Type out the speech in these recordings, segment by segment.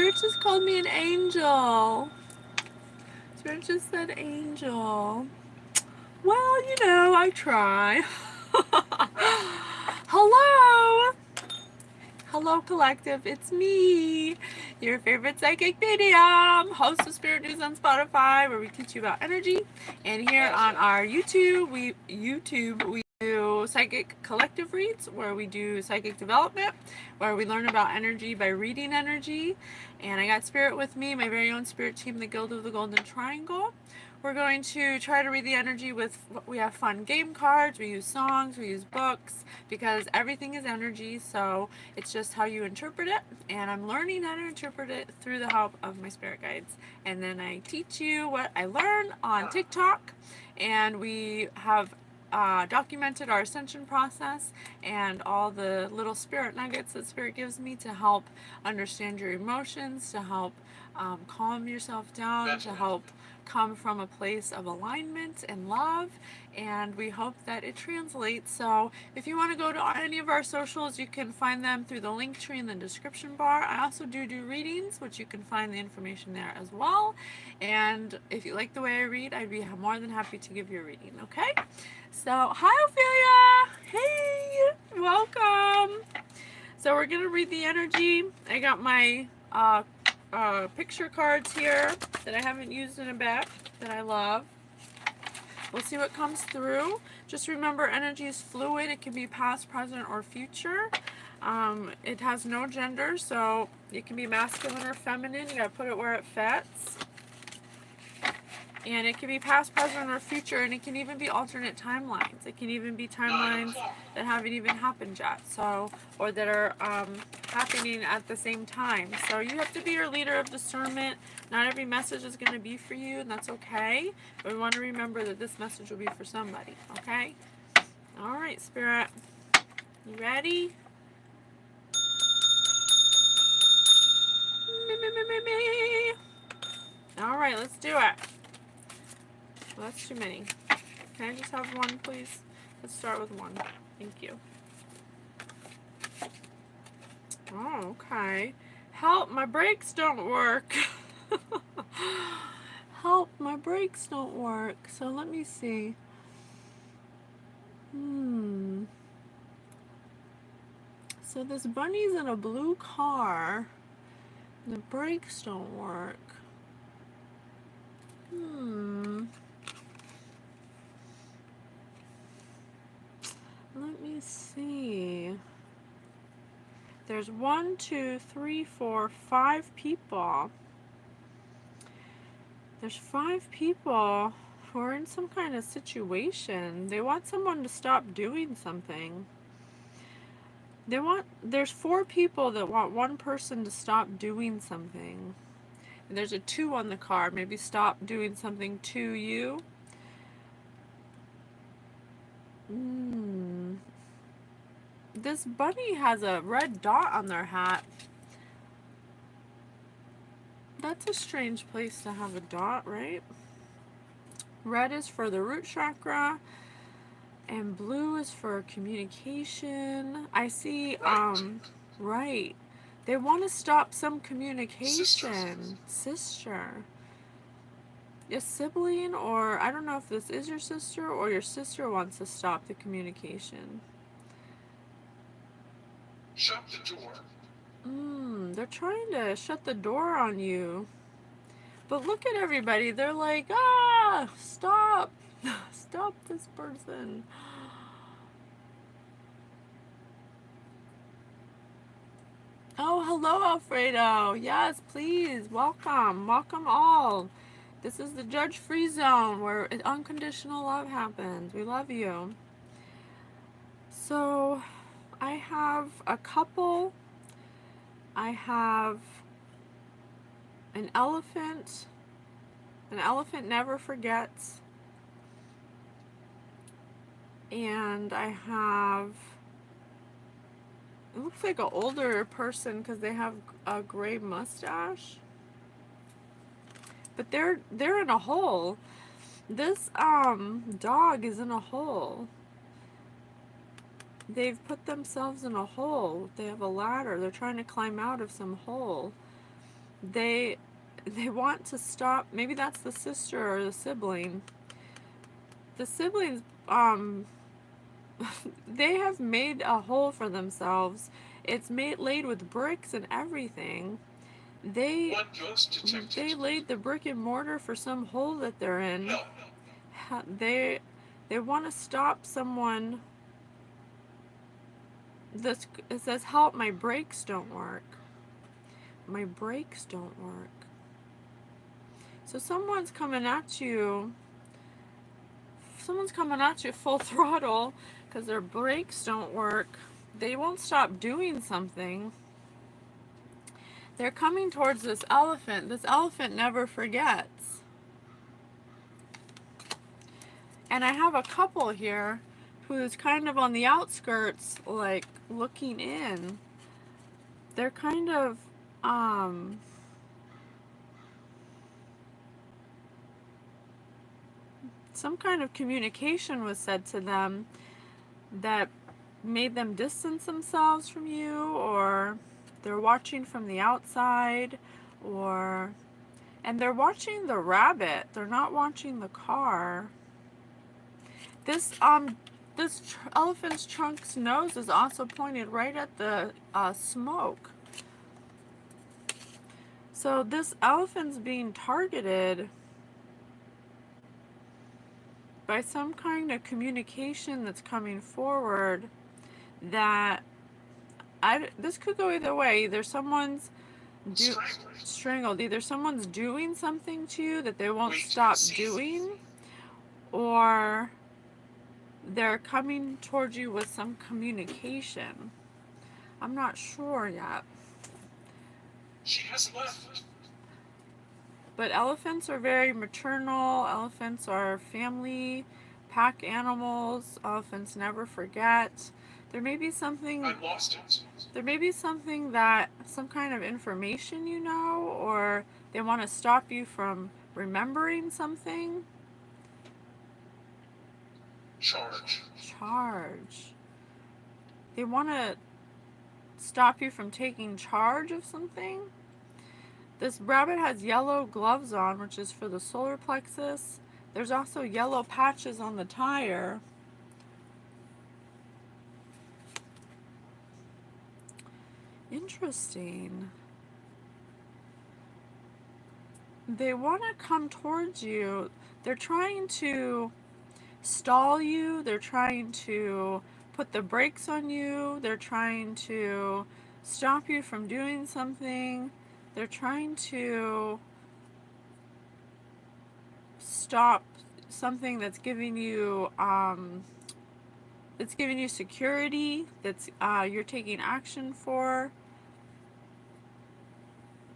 Spirit just called me an angel. Spirit just said angel. Well, you know, I try. Hello! Hello, collective. It's me, your favorite psychic medium, host of Spirit News on Spotify, where we teach you about energy. And here on our YouTube, we do psychic collective reads, where we do psychic development, where we learn about energy by reading energy. And I got Spirit with me, my very own spirit team, the Guild of the Golden Triangle. We're going to try to read the energy with, we have fun game cards, we use songs, we use books, because everything is energy, so it's just how you interpret it, and I'm learning how to interpret it through the help of my spirit guides. And then I teach you what I learn on TikTok, and we have documented our ascension process and all the little spirit nuggets that Spirit gives me to help understand your emotions, to help calm yourself down, to help come from a place of alignment and love, and we hope that it translates. So if you want to go to any of our socials, you can find them through the link tree in the description bar. I also do readings, which you can find the information there as well. And if you like the way I read, I'd be more than happy to give you a reading, okay? So, hi Ophelia! Hey! Welcome! So we're going to read the energy. I got my picture cards here that I haven't used in a bit that I love. We'll see what comes through. Just remember, energy is fluid. It can be past, present, or future. It has no gender, so it can be masculine or feminine. You gotta put it where it fits. And it can be past, present, or future, and it can even be alternate timelines. It can even be timelines that haven't even happened yet, so, or that are happening at the same time. So you have to be your leader of discernment. Not every message is going to be for you, and that's okay. But we want to remember that this message will be for somebody, okay? All right, Spirit. You ready? All right, let's do it. Well, that's too many. Can I just have one, please? Let's start with one. Thank you. Oh, okay. Help, my brakes don't work. Help, my brakes don't work. So let me see. So this bunny's in a blue car. The brakes don't work. Let me see. There's 1, 2, 3, 4, 5 people. There's 5 people who are in some kind of situation. They want someone to stop doing something. There's 4 people that want one person to stop doing something. And there's a 2 on the card. Maybe stop doing something to you. This bunny has a red dot on their hat. That's a strange place to have a dot, right? Red is for the root chakra, and blue is for communication. I see, right. They want to stop some communication. Sister. A sibling, or I don't know if this is your sister or your sister wants to stop the communication. Shut the door. They're trying to shut the door on you. But look at everybody. They're like, stop. Stop this person. Oh, hello, Alfredo. Yes, please. Welcome. Welcome all. This is the judge-free zone where unconditional love happens. We love you. So, I have a couple. I have an elephant. An elephant never forgets. And I have, it looks like an older person because they have a gray mustache. But they're in a hole. This dog is in a hole. They've put themselves in a hole. They have a ladder. They're trying to climb out of some hole. they want to stop. Maybe that's the sister or the sibling. The siblings, they have made a hole for themselves. It's laid with bricks and everything. They laid the brick and mortar for some hole that they're in. They want to stop someone. It says, help, my brakes don't work. My brakes don't work. So someone's coming at you full throttle because their brakes don't work. They won't stop doing something. They're coming towards this elephant. This elephant never forgets. And I have a couple here who's kind of on the outskirts, like looking in. They're kind of some kind of communication was said to them that made them distance themselves from you, or they're watching from the outside, and they're watching the rabbit. They're not watching the car. This elephant's trunk's nose is also pointed right at the smoke. So this elephant's being targeted by some kind of communication that's coming forward that this could go either way. Either someone's strangled. Either someone's doing something to you that they won't stop doing, or they're coming towards you with some communication. I'm not sure yet. She has left. But elephants are very maternal. Elephants are family, pack animals. Elephants never forget. There may be something. I lost it. There may be something that, some kind of information you know, or they want to stop you from remembering something. Charge. They want to stop you from taking charge of something. This rabbit has yellow gloves on, which is for the solar plexus. There's also yellow patches on the tire. Interesting. They want to come towards you. They're trying to stall you. They're trying to put the brakes on you. They're trying to stop you from doing something. They're trying to stop something that's giving you security, that's you're taking action for.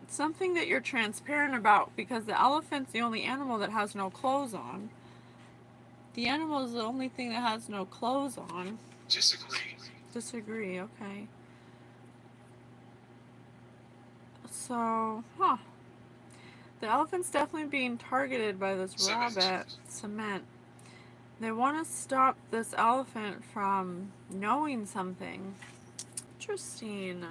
Something that you're transparent about, because the elephant's the only animal that has no clothes on. The animal is the only thing that has no clothes on. Disagree, okay. So, the elephant's definitely being targeted by this rabbit. Cement. They want to stop this elephant from knowing something. Interesting.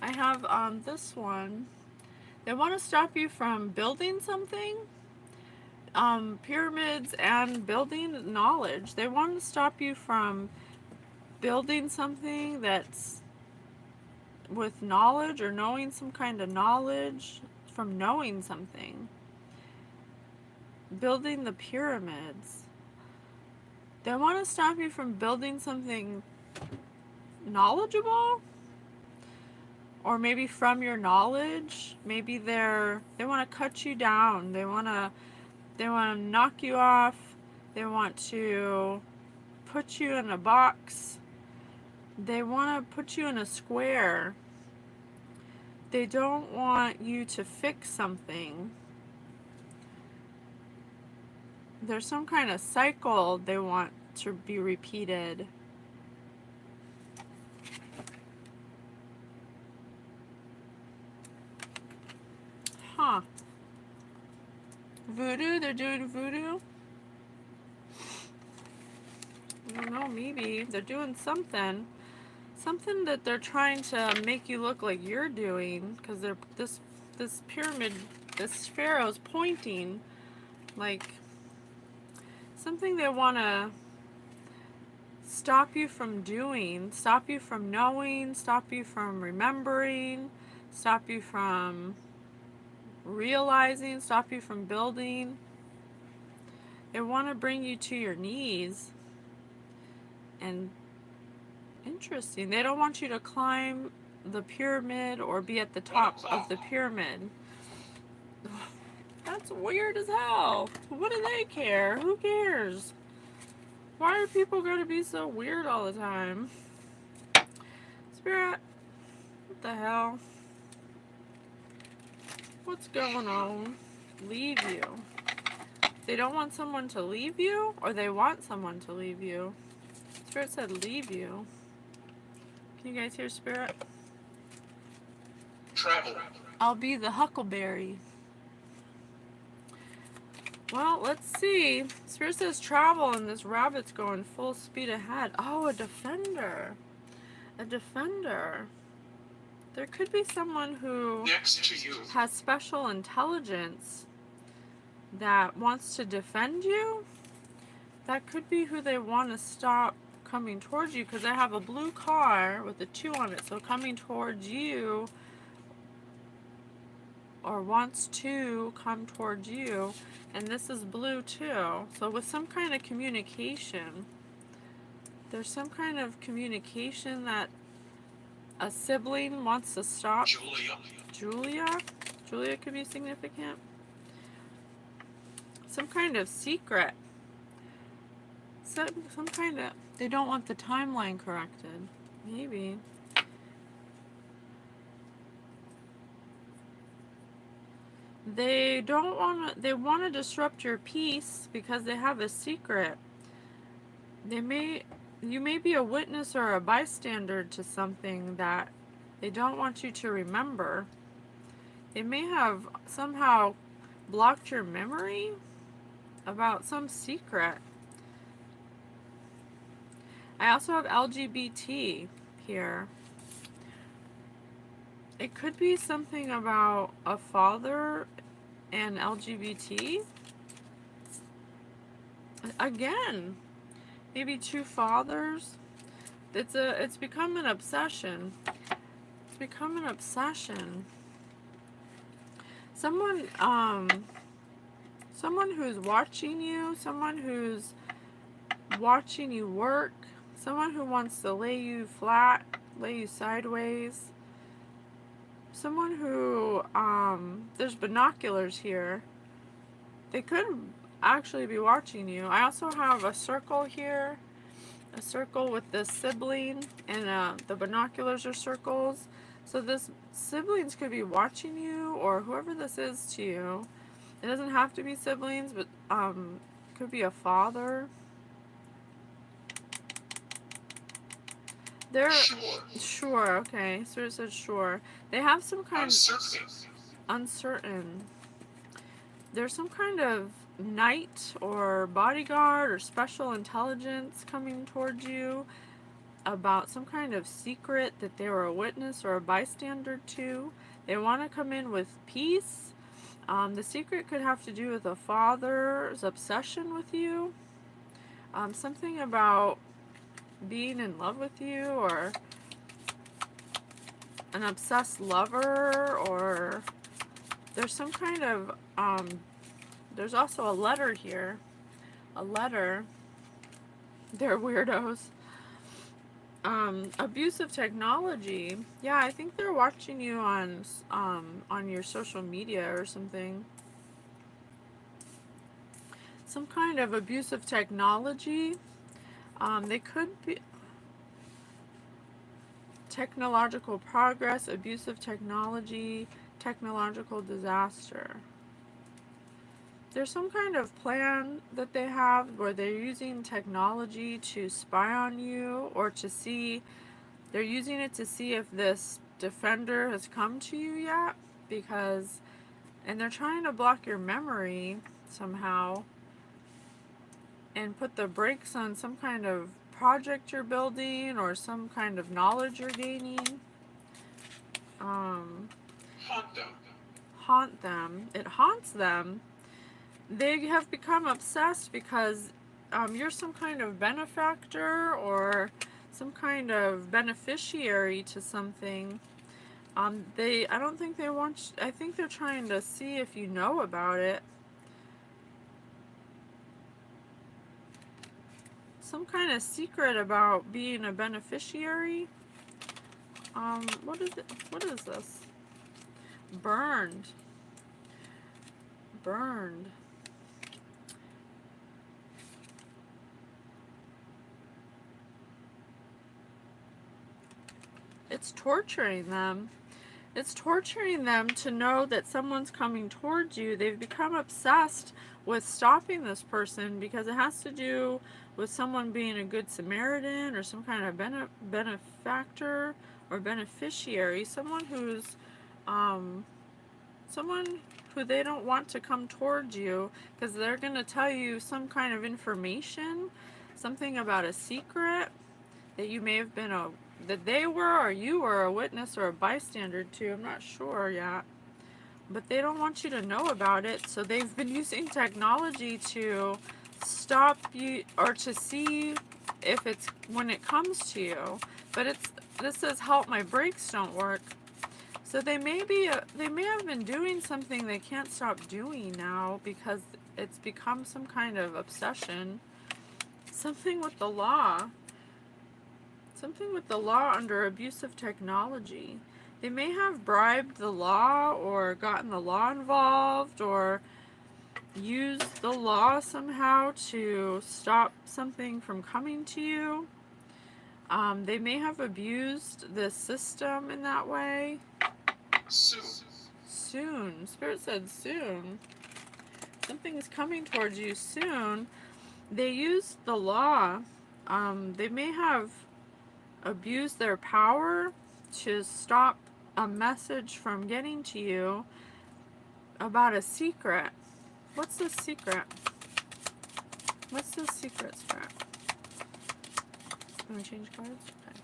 I have this one. They want to stop you from building something. Pyramids and building knowledge. They want to stop you from building something that's with knowledge, or knowing some kind of knowledge from knowing something. Building the pyramids. They want to stop you from building something knowledgeable, or maybe from your knowledge. Maybe they want to cut you down. They want to knock you off. They want to put you in a box. They want to put you in a square. They don't want you to fix something. There's some kind of cycle they want to be repeated. Voodoo? They're doing voodoo? I don't know, maybe. They're doing something. something that they're trying to make you look like you're doing, because they're this pyramid, this pharaoh's pointing, like something they want to stop you from doing, stop you from knowing, stop you from remembering, stop you from realizing, stop you from building. They want to bring you to your knees. And interesting, they don't want you to climb the pyramid or be at the top of the pyramid. That's weird as hell. What do they care? Who cares? Why are people going to be so weird all the time? Spirit, what the hell? What's going on? Leave you. They don't want someone to leave you, or they want someone to leave you. Spirit said leave you. Can you guys hear Spirit? Travel. I'll be the huckleberry. Well, let's see. Spirit says travel, and this rabbit's going full speed ahead. Oh, a defender. A defender. There could be someone who Next to you. has special intelligence that wants to defend you. That could be who they want to stop coming towards you, because I have a blue car with a 2 on it. So coming towards you, or wants to come towards you, and this is blue too. So with some kind of communication, there's some kind of communication that a sibling wants to stop. Julia could be significant. Some kind of secret. Some kind of, they don't want the timeline corrected. Maybe. They don't want to, they want to disrupt your peace because they have a secret. You may be a witness or a bystander to something that they don't want you to remember. They may have somehow blocked your memory about some secret. I also have LGBT here. It could be something about a father and LGBT. Again, maybe 2 fathers. It's become an obsession. It's become an obsession. Someone who's watching you, someone who's watching you work, someone who wants to lay you flat, lay you sideways. Someone who, there's binoculars here. They could actually be watching you. I also have a circle here, a circle with this sibling, and the binoculars are circles. So this siblings could be watching you, or whoever this is to you. It doesn't have to be siblings, but could be a father. They're sure, okay. So it says sure. They have some kind of uncertain. There's some kind of knight or bodyguard or special intelligence coming towards you about some kind of secret that they were a witness or a bystander to. They want to come in with peace. The secret could have to do with a father's obsession with you. Something about being in love with you, or an obsessed lover, or there's some kind of there's also a letter here, a letter. They're weirdos. Abusive technology. Yeah, I think they're watching you on your social media or something. Some kind of abusive technology. They could be technological progress, abusive technology, technological disaster. There's some kind of plan that they have where they're using technology to spy on you, or to see, they're using it to see if this defender has come to you yet, because, and they're trying to block your memory somehow and put the brakes on some kind of project you're building or some kind of knowledge you're gaining. Haunt them. Haunt them. It haunts them. They have become obsessed because you're some kind of benefactor or some kind of beneficiary to something. I don't think they want. I think they're trying to see if you know about it. Some kind of secret about being a beneficiary. What is it? What is this? Burned. Burned. It's torturing them. It's torturing them to know that someone's coming towards you. They've become obsessed with stopping this person because it has to do with someone being a good Samaritan or some kind of benefactor or beneficiary. Someone who's, someone who they don't want to come towards you because they're going to tell you some kind of information, something about a secret that you may have been that they were or you were a witness or a bystander to. I'm not sure yet. But they don't want you to know about it, so they've been using technology to stop you or to see if it's when it comes to you. But this says help my brakes don't work. So they may have been doing something they can't stop doing now because it's become some kind of obsession. Something with the law. Something with the law under abuse of technology. They may have bribed the law or gotten the law involved or used the law somehow to stop something from coming to you. They may have abused the system in that way. Soon. Soon. Spirit said soon. Something is coming towards you soon. They used the law. They may have abused their power to stop a message from getting to you about a secret. What's the secret? What's the secret, Spirit? Can we change cards? Okay.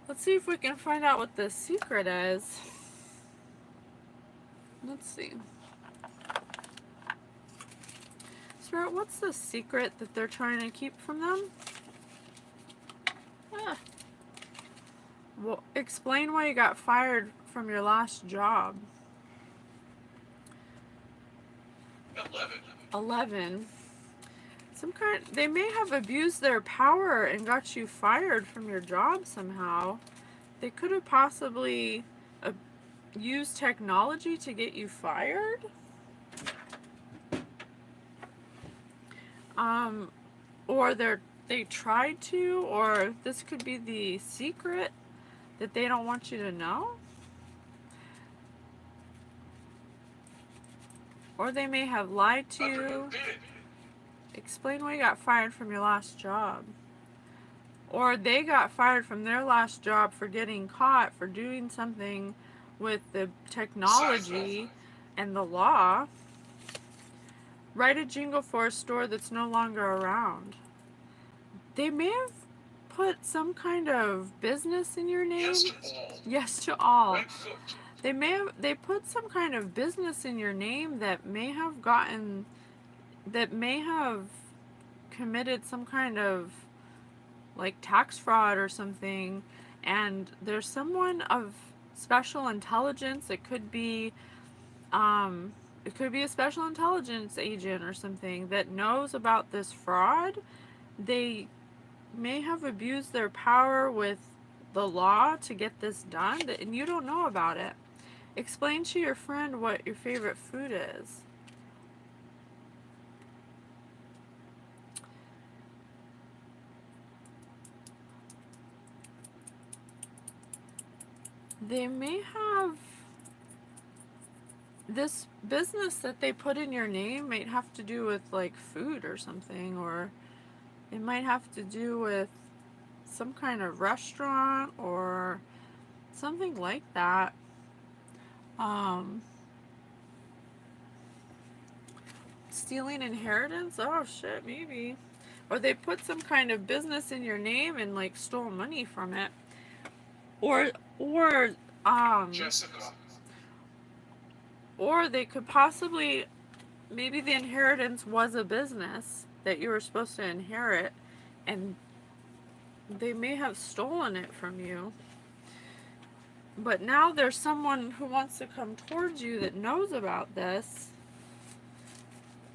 Let's see if we can find out what the secret is. Let's see. Spirit, what's the secret that they're trying to keep from them? Ah. Well, explain why you got fired from your last job. 11. They may have abused their power and got you fired from your job somehow. They could have possibly used technology to get you fired. Or they tried to, or this could be the secret that they don't want you to know. Or they may have lied to you. Explain why you got fired from your last job. Or they got fired from their last job for getting caught for doing something with the technology and the law. Write a jingle for a store that's no longer around. They may have put some kind of business in your name. Yes to all. Yes to all. Right foot. They put some kind of business in your name that may have committed some kind of like tax fraud or something, and there's someone of special intelligence. It could be a special intelligence agent or something that knows about this fraud. They may have abused their power with the law to get this done, and you don't know about it. Explain to your friend what your favorite food is. They may have this business that they put in your name might have to do with like food or something, or it might have to do with some kind of restaurant or something like that. Stealing inheritance? Oh shit, maybe. or they put some kind of business in your name and like stole money from it, or Jessica, or they could possibly, maybe the inheritance was a business that you were supposed to inherit, and they may have stolen it from you. But now there's someone who wants to come towards you that knows about this,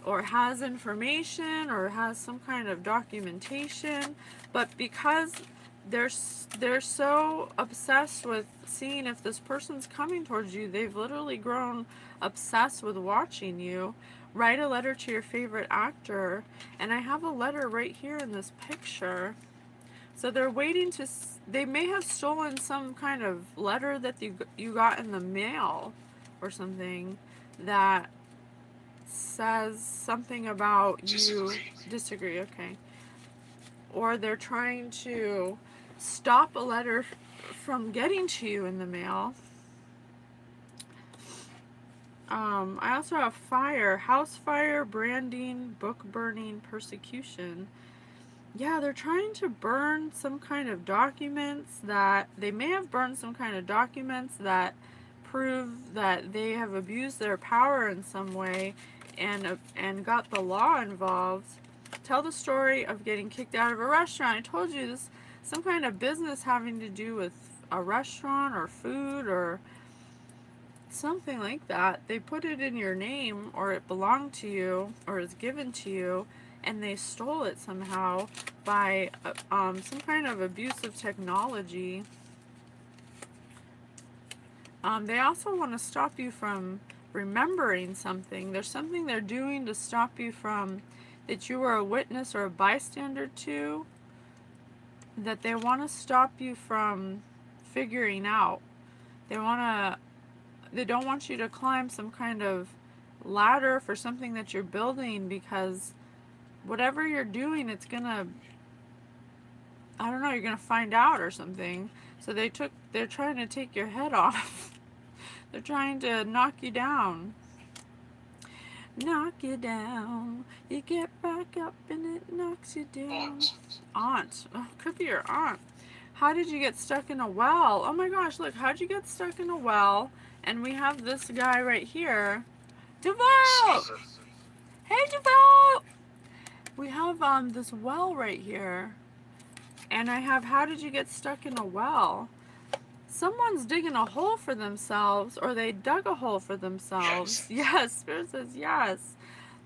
or has information, or has some kind of documentation. But because they're so obsessed with seeing if this person's coming towards you, they've literally grown obsessed with watching you. Write a letter to your favorite actor, and I have a letter right here in this picture. So they're waiting to, they may have stolen some kind of letter that you got in the mail or something that says something about you. Disagree, okay. Or they're trying to stop a letter from getting to you in the mail. I also have fire, house fire, branding, book burning, persecution. Yeah, they're trying to burn some kind of documents that, they may have burned some kind of documents that prove that they have abused their power in some way and got the law involved. Tell the story of getting kicked out of a restaurant. I told you this, some kind of business having to do with a restaurant or food or something like that. They put it in your name, or it belonged to you, or is given to you, and they stole it somehow by some kind of abusive technology. They also want to stop you from remembering something. There's something they're doing to stop you from, that you were a witness or a bystander to, that they want to stop you from figuring out. They don't want you to climb some kind of ladder for something that you're building, because whatever you're doing, it's gonna, I don't know, you're gonna find out or something. So they're trying to take your head off. They're trying to knock you down. Knock you down. You get back up and it knocks you down. Aunt. Oh, could be your aunt. How did you get stuck in a well? Oh my gosh, look, how'd you get stuck in a well? And we have this guy right here. Devout! Hey, Devout! We have this well right here. And I have, how did you get stuck in a well? Someone's digging a hole for themselves, or they dug a hole for themselves. Yes, Spirit says yes.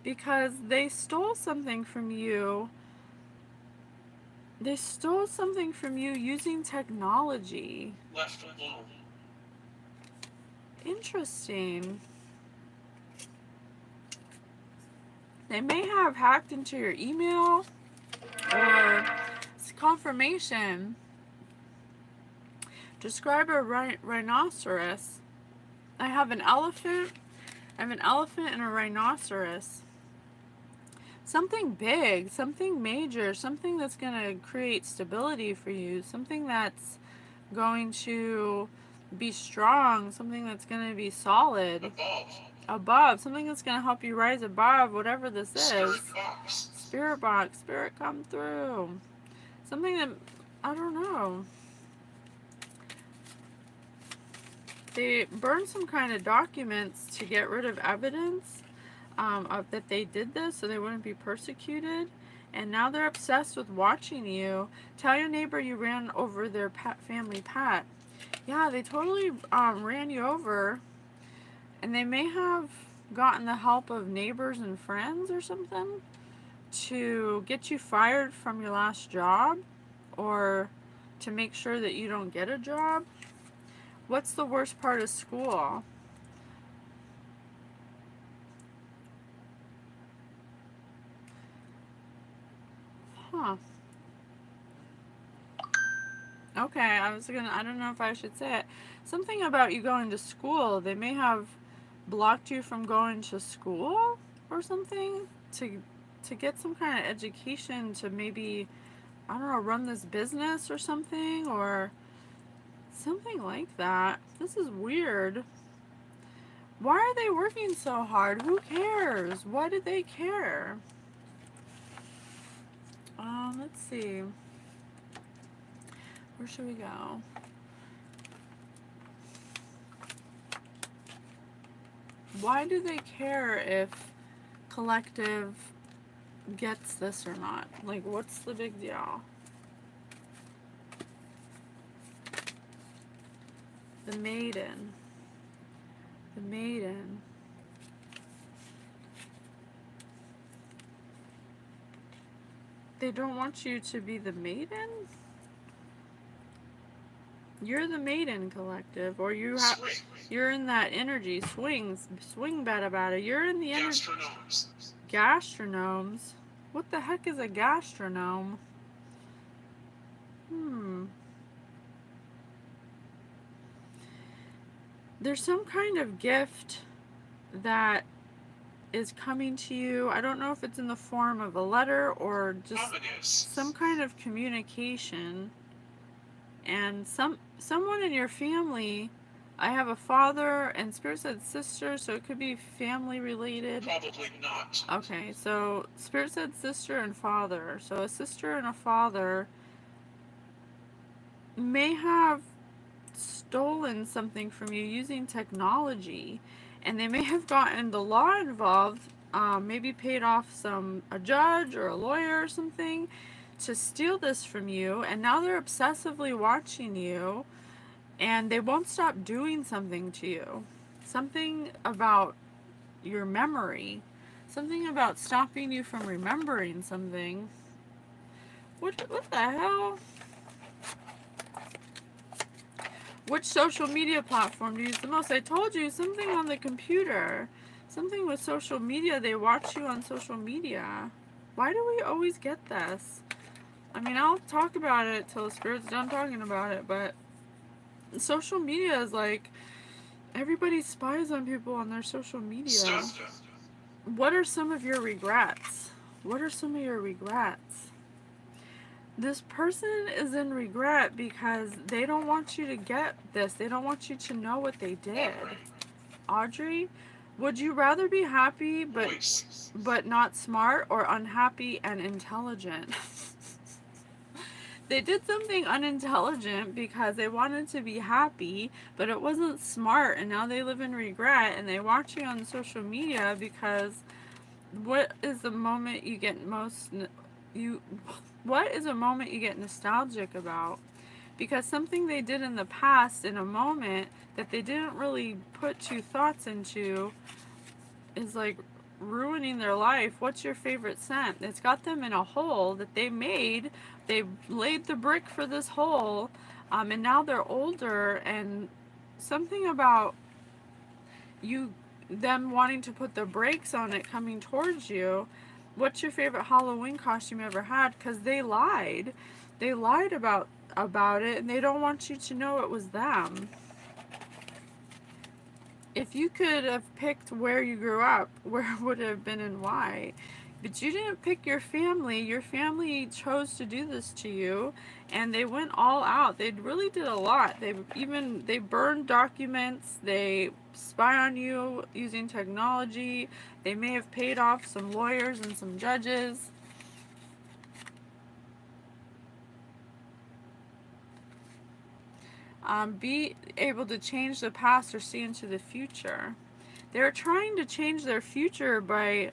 Because they stole something from you. They stole something from you using technology. Left alone. Interesting. They may have hacked into your email, or confirmation. Describe a rhinoceros. I have an elephant. I have an elephant and a rhinoceros. Something big, something major, something that's going to create stability for you, something that's going to be strong, something that's going to be solid. Above, something that's going to help you rise above whatever this is. Spirit box, spirit come through. Something that, I don't know. They burned some kind of documents to get rid of evidence of that they did this, so they wouldn't be persecuted. And now they're obsessed with watching you. Tell your neighbor you ran over their family pet. Yeah, they totally ran you over. And they may have gotten the help of neighbors and friends or something to get you fired from your last job, or to make sure that you don't get a job. What's the worst part of school? Huh. Okay, I don't know if I should say it. Something about you going to school. They may have blocked you from going to school or something to get some kind of education to maybe, I don't know, run this business or something, or something like that. This is weird. Why are they working so hard? Who cares? Why did they care? Let's see. Where should we go? Why do they care if collective gets this or not? Like, what's the big deal? The maiden. The maiden. They don't want you to be the maiden? You're the maiden, collective, or you're in that energy. Swing bet about it. You're in the energy. Gastronomes. Gastronomes? What the heck is a gastronome? There's some kind of gift that is coming to you. I don't know if it's in the form of a letter or just some kind of communication. And someone in your family, I have a father and Spirit said sister, so it could be family related. Probably not. Okay, so Spirit said sister and father. So a sister and a father may have stolen something from you using technology, and they may have gotten the law involved, maybe paid off a judge or a lawyer or something to steal this from you, and now they're obsessively watching you, and they won't stop doing something to you. Something about your memory. Something about stopping you from remembering something. What the hell? Which social media platform do you use the most? I told you, something on the computer. Something with social media. They watch you on social media. Why do we always get this? I mean, I'll talk about it till the Spirit's done talking about it, but social media is like, everybody spies on people on their social media. What are some of your regrets? What are some of your regrets? This person is in regret because they don't want you to get this. They don't want you to know what they did. Audrey, would you rather be happy but not smart, or unhappy and intelligent? They did something unintelligent because they wanted to be happy, but it wasn't smart, and now they live in regret, and they watch you on social media because what is the moment you get what is a moment you get nostalgic about? Because something they did in the past in a moment that they didn't really put two thoughts into is like ruining their life. What's your favorite scent? It's got them in a hole that they made. They laid the brick for this hole, and now they're older, and something about them wanting to put the brakes on it coming towards you. What's your favorite Halloween costume you ever had? Because they lied. They lied about it, and they don't want you to know it was them. If you could have picked where you grew up, where would it have been and why? But you didn't pick your family. Your family chose to do this to you, and they went all out. They really did a lot. They burned documents. They spy on you using technology. They may have paid off some lawyers and some judges. Be able to change the past or see into the future. They're trying to change their future by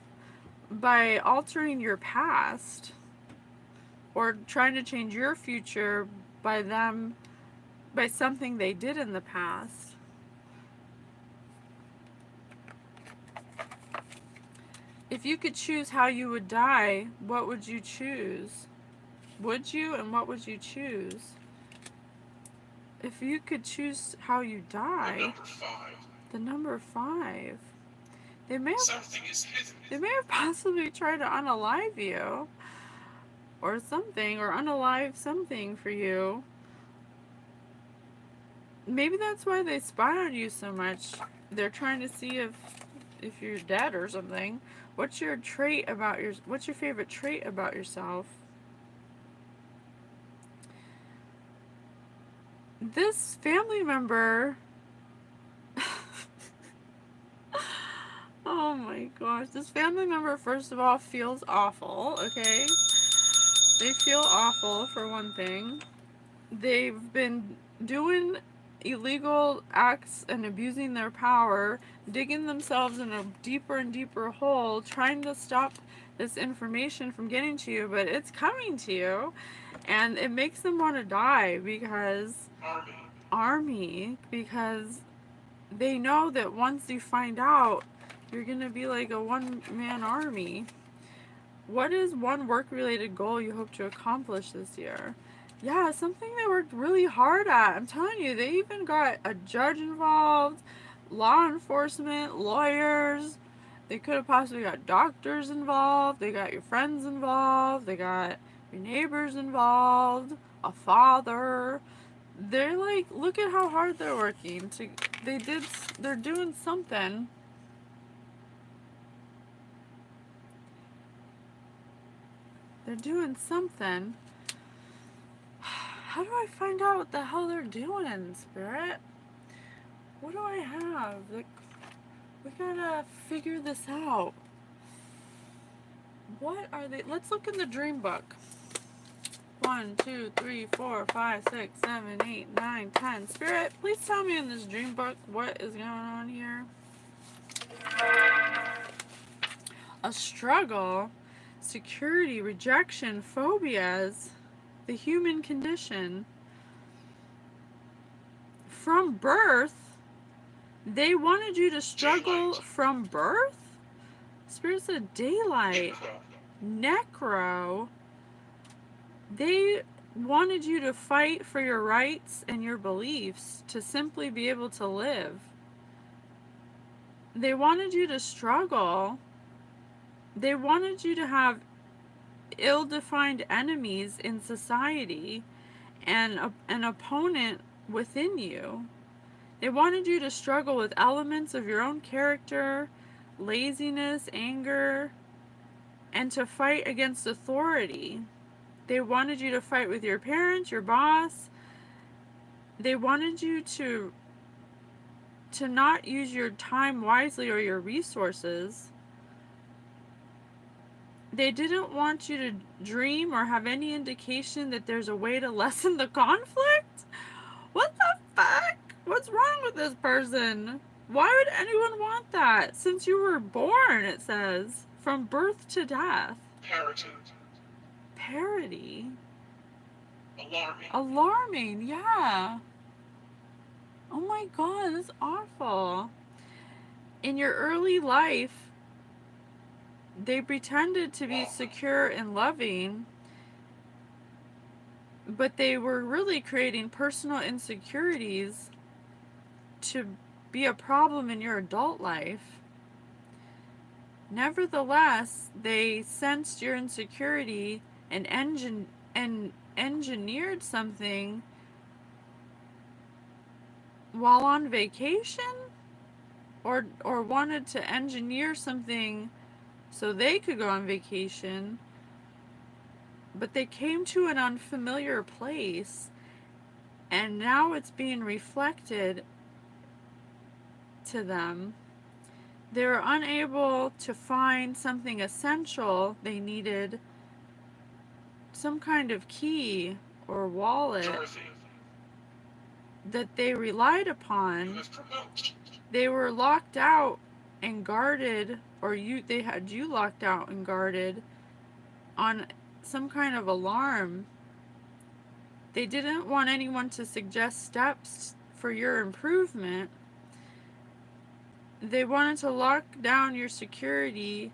altering your past, or trying to change your future by something they did in the past. If you could choose how you would die, what would you choose? Would you, and what would you choose? If you could choose how you die, the number 5. They may have possibly tried to unalive you or something, or unalive something for you. Maybe that's why they spy on you so much. They're trying to see if you're dead or something. What's your favorite trait about yourself? This family member, oh my gosh, this family member, first of all, feels awful, okay? They feel awful, for one thing. They've been doing illegal acts and abusing their power, digging themselves in a deeper and deeper hole, trying to stop this information from getting to you, but it's coming to you. And it makes them want to die because because they know that once you find out, you're going to be like a one-man army. What is one work-related goal you hope to accomplish this year? Yeah, something they worked really hard at. I'm telling you, they even got a judge involved, law enforcement, lawyers. They could have possibly got doctors involved. They got your friends involved. They got your neighbors involved, a father. They're like, look at how hard they're working. They're doing something. They're doing something. How do I find out what the hell they're doing, Spirit? What do I have? Like, we gotta figure this out. What are they? Let's look in the dream book. 1, 2, 3, 4, 5, 6, 7, 8, 9, 10. Spirit, please tell me in this dream book what is going on here. A struggle, security, rejection, phobias, the human condition. From birth, they wanted you to struggle from birth? Spirit said daylight. Necro. They wanted you to fight for your rights and your beliefs to simply be able to live. They wanted you to struggle. They wanted you to have ill-defined enemies in society and an opponent within you. They wanted you to struggle with elements of your own character, laziness, anger, and to fight against authority. They wanted you to fight with your parents, your boss. They wanted you to not use your time wisely or your resources. They didn't want you to dream or have any indication that there's a way to lessen the conflict. What the fuck? What's wrong with this person? Why would anyone want that? Since you were born, it says. From birth to death. Parody. Alarming, yeah. Oh my god, that's awful. In your early life, they pretended to be secure and loving, but they were really creating personal insecurities to be a problem in your adult life. Nevertheless, they sensed your insecurity and engineered something while on vacation, or wanted to engineer something so they could go on vacation, but they came to an unfamiliar place, and now it's being reflected to them. They were unable to find something essential. They needed some kind of key or wallet that they relied upon. They were locked out and guarded, or they had you locked out and guarded on some kind of alarm. They didn't want anyone to suggest steps for your improvement. They wanted to lock down your security,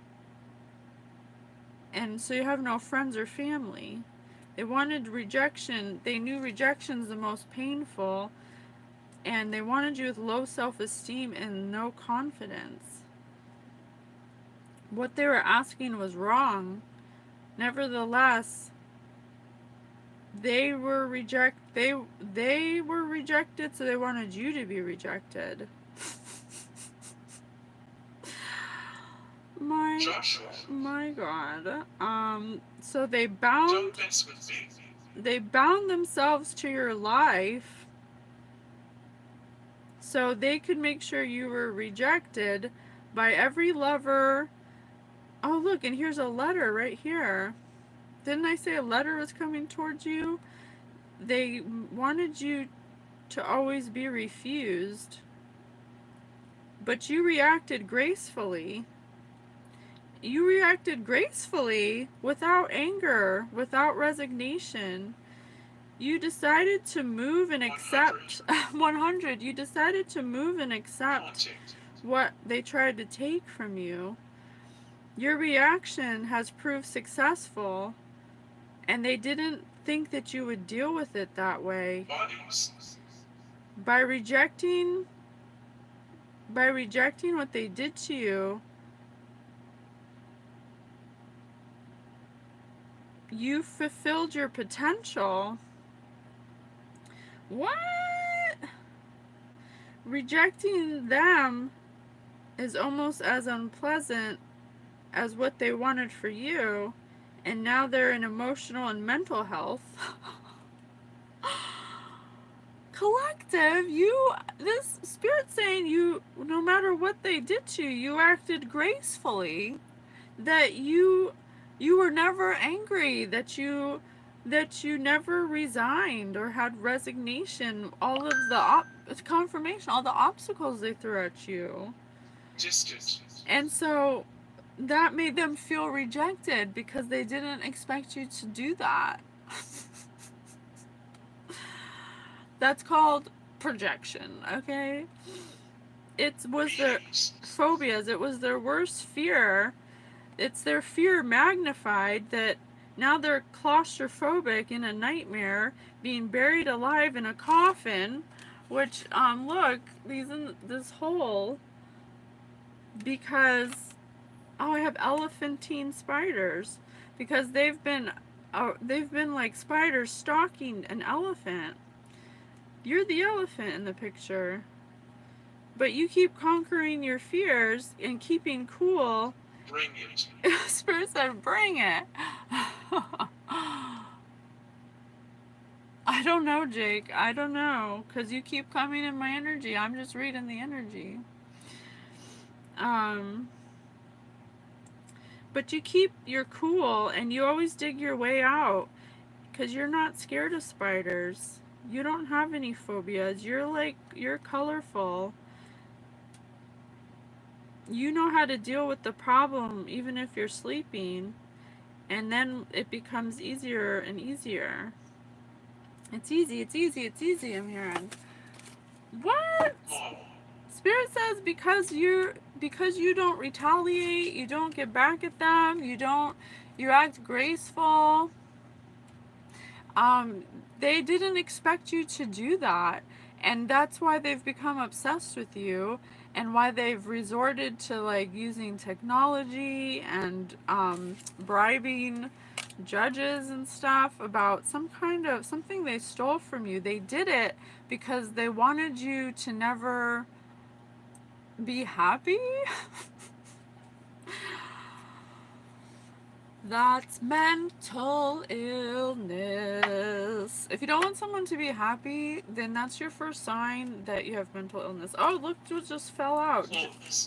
and so you have no friends or family. They wanted rejection. They knew rejection's the most painful, and they wanted you with low self-esteem and no confidence. What they were asking was wrong. Nevertheless, they were rejected, so they wanted you to be rejected. My God. So they bound themselves to your life so they could make sure you were rejected by every lover. Oh, look, and here's a letter right here. Didn't I say a letter was coming towards you? They wanted you to always be refused, but you reacted gracefully. You reacted gracefully, without anger, without resignation. You decided to move and accept 100. You decided to move and accept what they tried to take from you. Your reaction has proved successful, and they didn't think that you would deal with it that way. By rejecting what they did to you, you fulfilled your potential. What? Rejecting them is almost as unpleasant as what they wanted for you, and now they're in emotional and mental health. Collective, this spirit saying you, no matter what they did to you, you acted gracefully, that you were never angry, that you never resigned or had resignation, all of the confirmation, all the obstacles they threw at you. And so that made them feel rejected because they didn't expect you to do that. That's called projection, okay? It was their phobias, it was their worst fear. It's their fear magnified, that now they're claustrophobic in a nightmare, being buried alive in a coffin, which, look, these in this hole, because, oh, I have elephantine spiders, because they've been like spiders stalking an elephant. You're the elephant in the picture. But you keep conquering your fears and keeping cool. Bring it. Spirit said, bring it. I don't know, Jake. I don't know. Because you keep coming in my energy. I'm just reading the energy. But you keep your cool and you always dig your way out. Because you're not scared of spiders. You don't have any phobias. You're colorful. You know how to deal with the problem even if you're sleeping, and then it becomes easier and easier. It's easy, I'm hearing. What? Spirit says because you don't retaliate, you don't get back at them, you act graceful. They didn't expect you to do that, and that's why they've become obsessed with you, and why they've resorted to like using technology and bribing judges and stuff about something they stole from you. They did it because they wanted you to never be happy. That's mental illness. If you don't want someone to be happy, then that's your first sign that you have mental illness. Oh, look what just fell out.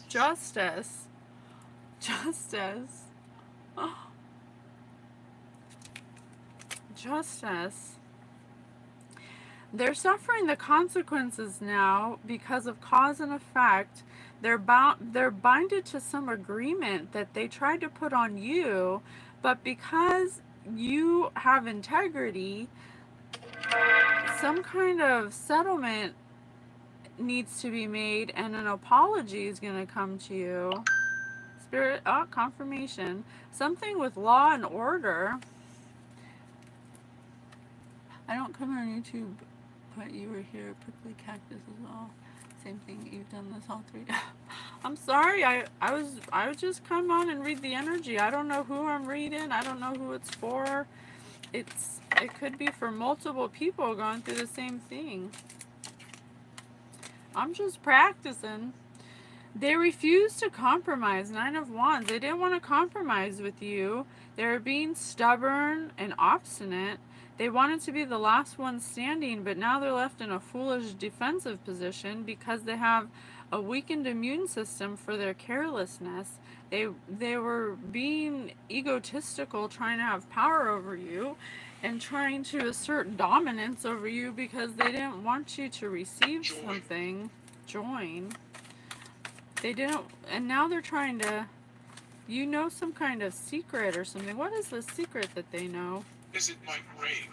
Justice. Justice. Oh. Justice. They're suffering the consequences now because of cause and effect. They're binded to some agreement that they tried to put on you, but because you have integrity, some kind of settlement needs to be made, and an apology is going to come to you. Spirit, confirmation. Something with law and order. I don't come on YouTube, but you were here. Prickly cactus as well. Same thing. You've done this all 3 days. I'm sorry. I was just come on and read the energy. I don't know who I'm reading. I don't know who it's for. It could be for multiple people going through the same thing. I'm just practicing. They refused to compromise. 9 of Wands. They didn't want to compromise with you. They were being stubborn and obstinate. They wanted to be the last one standing, but now they're left in a foolish defensive position because they have a weakened immune system for their carelessness. They were being egotistical, trying to have power over you and trying to assert dominance over you because they didn't want you to receive something. Join. They didn't, and now they're trying to, you know, some kind of secret or something. What is the secret that they know? Is it my grave?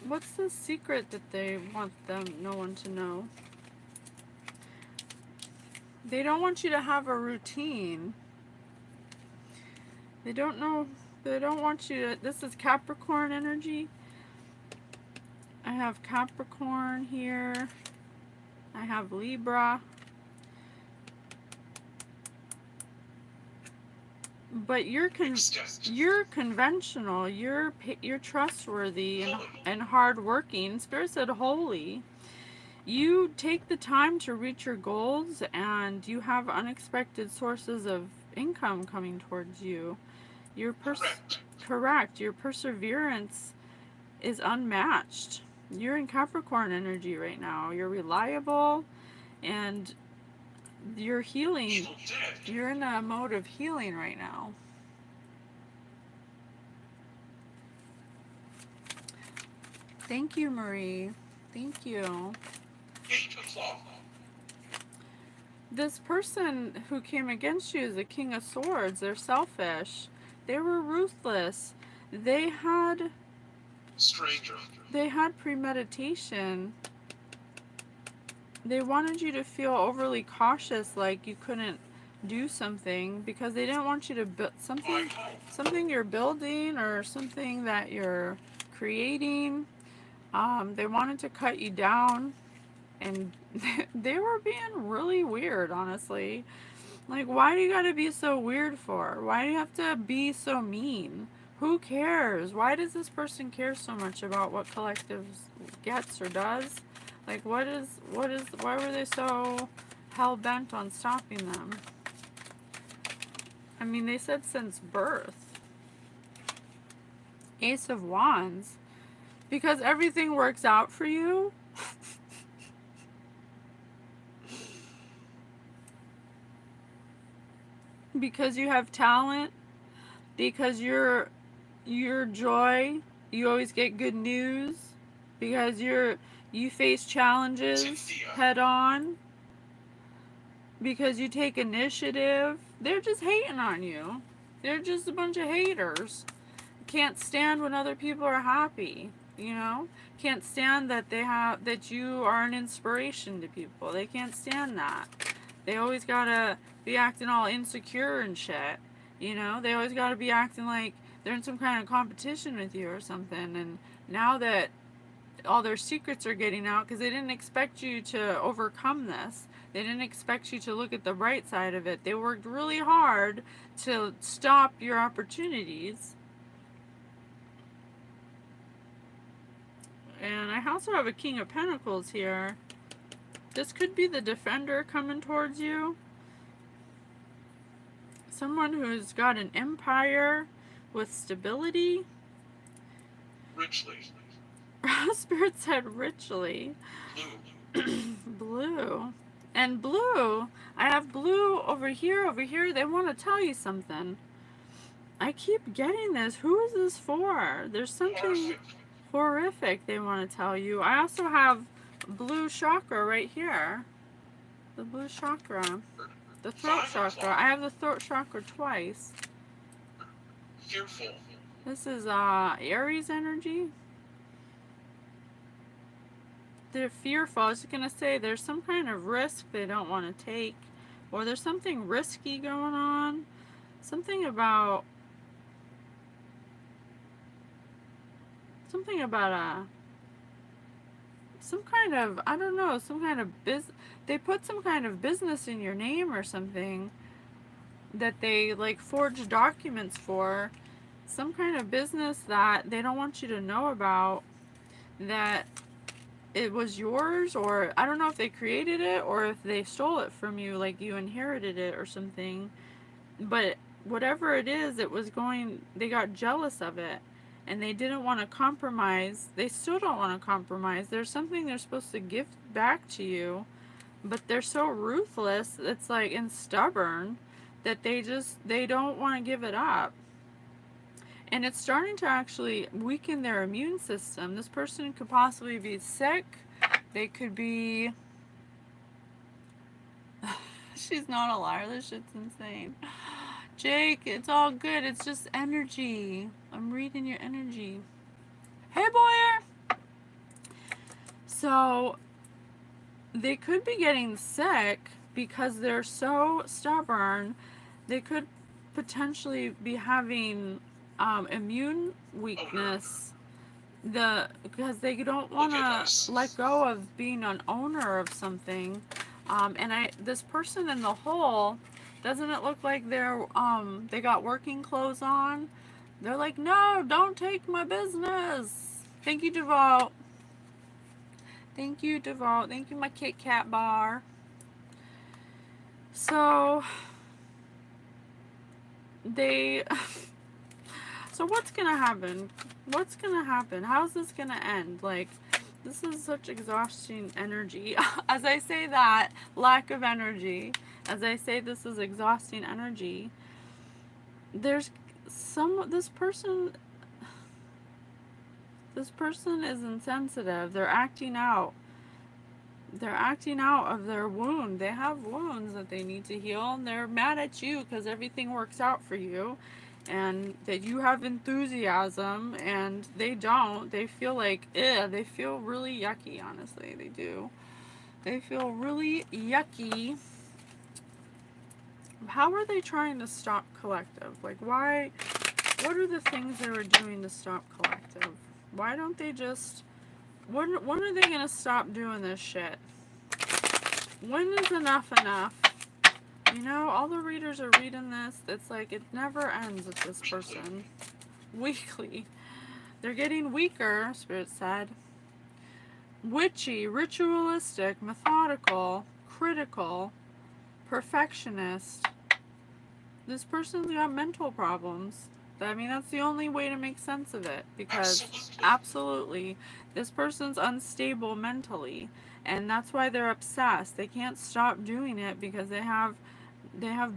What's the secret that they want no one to know? They don't want you to have a routine. They don't want you to, this is Capricorn energy. I have Capricorn here. I have Libra. But you're conventional. You're trustworthy and hardworking. Spirit said holy. You take the time to reach your goals, and you have unexpected sources of income coming towards you. Correct. Your perseverance is unmatched. You're in Capricorn energy right now. You're reliable, and you're healing. You're in a mode of healing right now. Thank you, Marie. Thank you. 8 o'clock. This person who came against you is the King of Swords. They're selfish. They were ruthless. They had premeditation. They wanted you to feel overly cautious, like you couldn't do something, because they didn't want you to build something you're building or something that you're creating. They wanted to cut you down, and they were being really weird, honestly. Like, why do you gotta be so weird for? Why do you have to be so mean? Who cares? Why does this person care so much about what Collective gets or does? Like, why were they so hell-bent on stopping them? I mean, they said since birth. Ace of Wands. Because everything works out for you. Because you have talent. Because you're joy. You always get good news. Because you face challenges head on. Because you take initiative. They're just hating on you. They're just a bunch of haters. Can't stand when other people are happy, you know? Can't stand that you are an inspiration to people. They can't stand that. They always gotta be acting all insecure and shit, you know? They always gotta be acting like they're in some kind of competition with you or something. And now that all their secrets are getting out, because they didn't expect you to overcome this. They didn't expect you to look at the bright side of it. They worked really hard to stop your opportunities. And I also have a King of Pentacles here. This could be the Defender coming towards you. Someone who's got an empire with stability. Richly. Spirit said richly. Blue. And blue, I have blue over here. They want to tell you something. I keep getting this. Who is this for? There's something horrific they want to tell you. I also have blue chakra right here. The blue chakra. The throat chakra. I have the throat chakra twice. Fearful. This is Aries energy. They're fearful. I was just going to say there's some kind of risk they don't want to take. Or there's something risky going on. Something about some kind of, I don't know, some kind of they put some kind of business in your name or something that they like forged documents for. Some kind of business that they don't want you to know about, that it was yours, or I don't know if they created it or if they stole it from you, like you inherited it or something. But whatever it is, they got jealous of it. And they didn't want to compromise. They still don't want to compromise. There's something they're supposed to give back to you. but they're so ruthless, it's like, and stubborn, that they don't want to give it up. And it's starting to actually weaken their immune system. This person could possibly be sick. They could be. She's not a liar. This shit's insane. Jake, it's all good. It's just energy. I'm reading your energy. Hey, Boyer! So, they could be getting sick because they're so stubborn. They could potentially be having immune weakness. Because they don't want to let go of being an owner of something. And this person in the hole, doesn't it look like they got working clothes on? They're like, no, don't take my business. Thank you, Devout. Thank you, Devout. Thank you, my Kit Kat bar. So, so what's gonna happen? What's gonna happen? How's this gonna end? Like, this is such exhausting energy. As I say that, lack of energy. As I say this is exhausting energy, there's this person is insensitive. They're acting out. They're acting out of their wound. They have wounds that they need to heal, and they're mad at you because everything works out for you, and that you have enthusiasm, and they don't. They feel like, they feel really yucky, honestly. They do. They feel really yucky. How are they trying to stop collective? Like, why? What are the things they were doing to stop collective? Why don't they just... When are they going to stop doing this shit? When is enough enough? You know, all the readers are reading this. It's like it never ends with this person. Weekly. They're getting weaker, Spirit said. Witchy, ritualistic, methodical, critical, perfectionist. This person's got mental problems. I mean, that's the only way to make sense of it, because absolutely, this person's unstable mentally, and that's why they're obsessed. They can't stop doing it because they have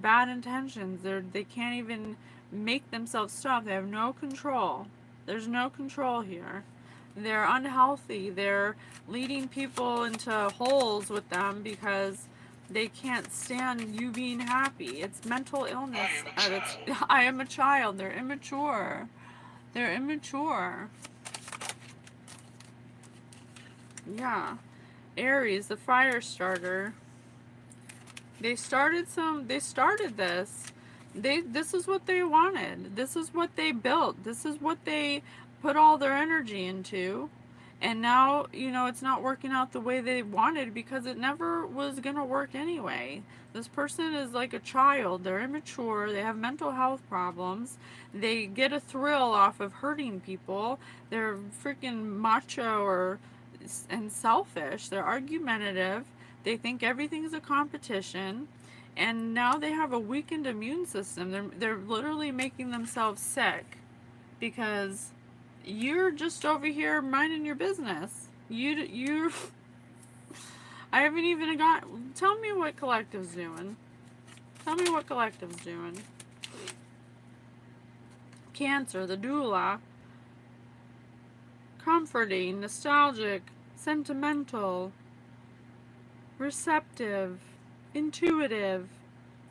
bad intentions. They can't even make themselves stop. They have no control. There's no control here. They're unhealthy. They're leading people into holes with them because they can't stand you being happy. It's mental illness. I am a child. They're immature. They're immature. Yeah. Aries, the fire starter. They started this. This is what they wanted. This is what they built. This is what they put all their energy into. And now, it's not working out the way they wanted because it never was going to work anyway. This person is like a child. They're immature. They have mental health problems. They get a thrill off of hurting people. They're freaking macho and selfish. They're argumentative. They think everything's a competition. And now they have a weakened immune system. They're literally making themselves sick because you're just over here minding your business. You I haven't even tell me what collective's doing. Tell me what collective's doing. Cancer, the doula. Comforting, nostalgic, sentimental, receptive, intuitive,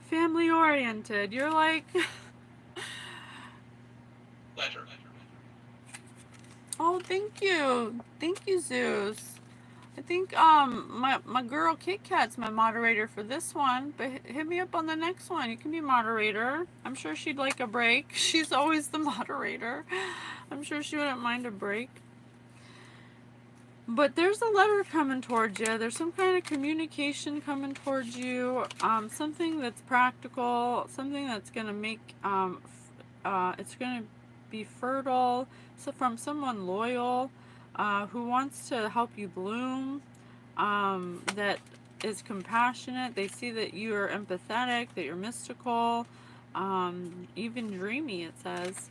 family oriented. You're like Letter. Oh, thank you. Thank you, Zeus. I think my girl Kit Kat's my moderator for this one, but hit me up on the next one. You can be moderator. I'm sure she'd like a break. She's always the moderator. I'm sure she wouldn't mind a break. But there's a letter coming towards you. There's some kind of communication coming towards you. Something that's practical. Something that's gonna make it's gonna be fertile. So from someone loyal, who wants to help you bloom, that is compassionate. They see that you are empathetic, that you're mystical, even dreamy, it says.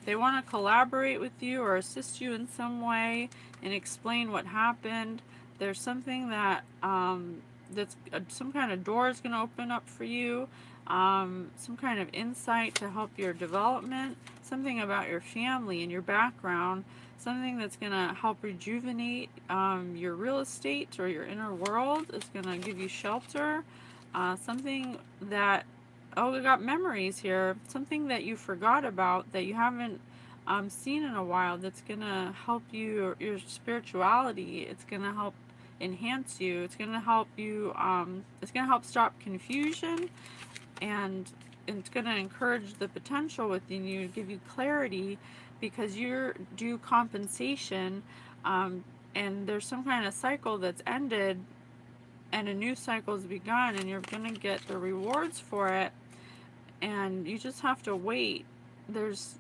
They want to collaborate with you or assist you in some way and explain what happened. there's something that that's some kind of door is going to open up for you, some kind of insight to help your development, something about your family and your background, something that's going to help rejuvenate your real estate or your inner world. It's going to give you shelter, something that, oh, we got memories here, something that you forgot about that you haven't seen in a while, that's going to help you, your spirituality. It's going to help enhance you. It's going to help you, it's going to help stop confusion, and it's going to encourage the potential within you, give you clarity, because you're due compensation, and there's some kind of cycle that's ended and a new cycle's begun, and you're going to get the rewards for it, and you just have to wait. There's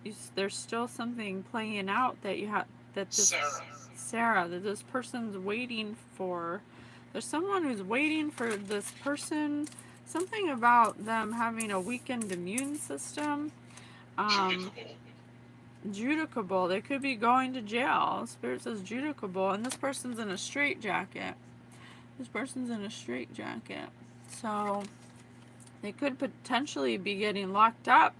still something playing out that you have, that this Sarah, that this person's waiting for. There's someone who's waiting for this person, something about them having a weakened immune system. Judicable. They could be going to jail. Spirit says judicable, and this person's in a straitjacket. This person's in a straitjacket. So they could potentially be getting locked up,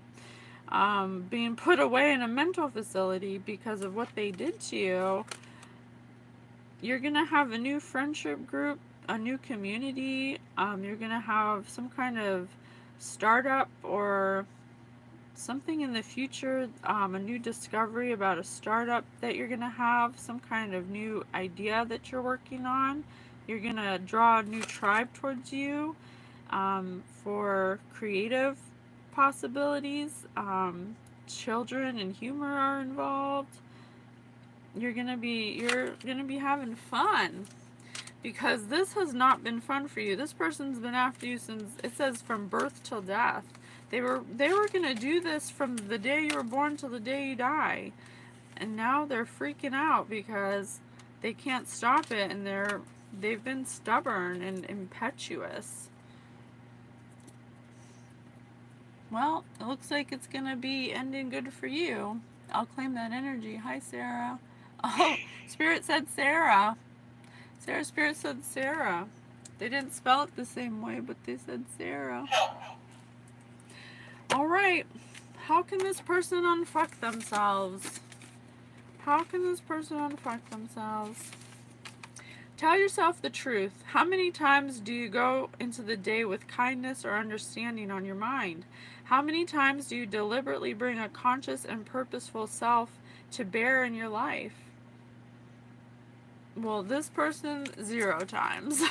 being put away in a mental facility because of what they did to you. You're going to have a new friendship group, a new community. You're going to have some kind of startup or something in the future, a new discovery about a startup that you're going to have, some kind of new idea that you're working on. You're going to draw a new tribe towards you, for creative possibilities. Children and humor are involved. You're gonna be having fun, because this has not been fun for you. This person's been after you since, it says, from birth till death. They were gonna do this from the day you were born till the day you die, and now they're freaking out because they can't stop it, and they've been stubborn and impetuous. Well, it looks like it's gonna be ending good for you. I'll claim that energy. Hi, Sarah. Oh, Spirit said Sarah. Spirit said Sarah. They didn't spell it the same way, but they said Sarah. All right. How can this person unfuck themselves? How can this person unfuck themselves? Tell yourself the truth. How many times do you go into the day with kindness or understanding on your mind? How many times do you deliberately bring a conscious and purposeful self to bear in your life? Well, this person, 0 times.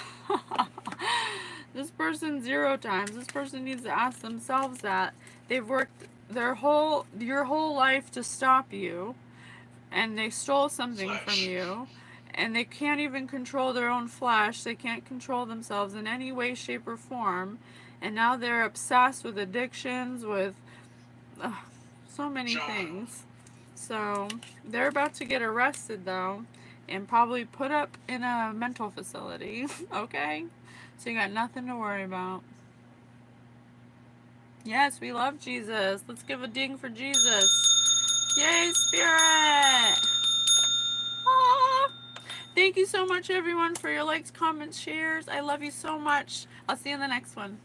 This person, 0 times. This person needs to ask themselves that. They've worked your whole life to stop you, and they stole something from you, and they can't even control their own flesh. They can't control themselves in any way, shape, or form, and now they're obsessed with addictions, with so many things. So they're about to get arrested, though, and probably put up in a mental facility. Okay? So you got nothing to worry about. Yes, we love Jesus. Let's give a ding for Jesus. Yay, Spirit! Aww. Thank you so much, everyone, for your likes, comments, shares. I love you so much. I'll see you in the next one.